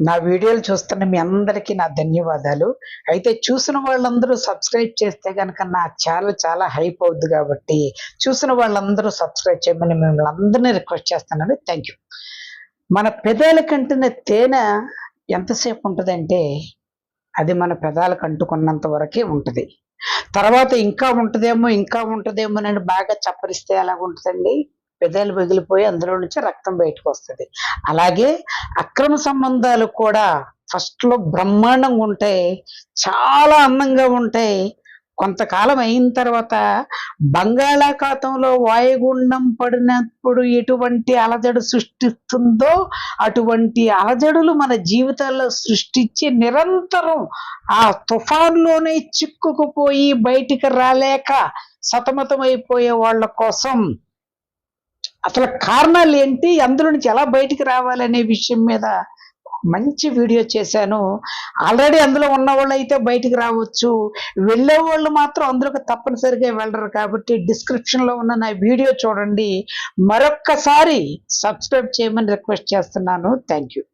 నా వీడియోలు చూస్తున్న మీ అందరికీ నా ధన్యవాదాలు. అయితే చూసిన వాళ్ళందరూ సబ్స్క్రైబ్ చేస్తే గనక నా ఛానల్ చాలా హైప్ అవుద్ది కాబట్టి చూసిన వాళ్ళందరూ సబ్స్క్రైబ్ చేయమని మిమ్మల్ని అందరినీ రిక్వెస్ట్ చేస్తున్నాను. Thank you. మన పెదాల కంటిన తేనె ఎంతసేపు ఉంటుందంటే అది మన పెదాలకు అంటుకున్నంత వరకే ఉంటుంది. తర్వాత ఇంకా ఉంటుందేమోనని బాగా చప్పరిస్తే ఎలాగుంటుందండి? పెదాలు పగిలిపోయి అందులో నుంచి రక్తం బయటకు వస్తుంది. అలాగే అక్రమ సంబంధాలు కూడా ఫస్ట్‌లో బ్రహ్మాండంగా ఉంటాయి. చాలా అందంగా ఉంటాయి. కొంతకాలం అయిన తర్వాత బంగాళాఖాతంలో వాయుగుండం పడినప్పుడు ఎటువంటి అలజడి సృష్టిస్తుందో అటువంటి అలజడులు మన జీవితాల్లో సృష్టించి నిరంతరం ఆ తుఫాన్‌లోనే చిక్కుకుపోయి బయటికి రాలేక సతమతమైపోయే వాళ్ళ కోసం అసలు కారణాలేంటి? అందులో నుంచి ఎలా బయటికి రావాలనే విషయం మీద మంచి వీడియో చేశాను. ఆల్రెడీ అందులో ఉన్నవాళ్ళైతే బయటికి రావచ్చు. వెళ్ళేవాళ్ళు మాత్రం అందులోకి తప్పనిసరిగా వెళ్ళరు కాబట్టి డిస్క్రిప్షన్‌లో ఉన్న నా వీడియో చూడండి. మరొక్కసారి సబ్స్క్రైబ్ చేయమని రిక్వెస్ట్ చేస్తున్నాను. Thank you.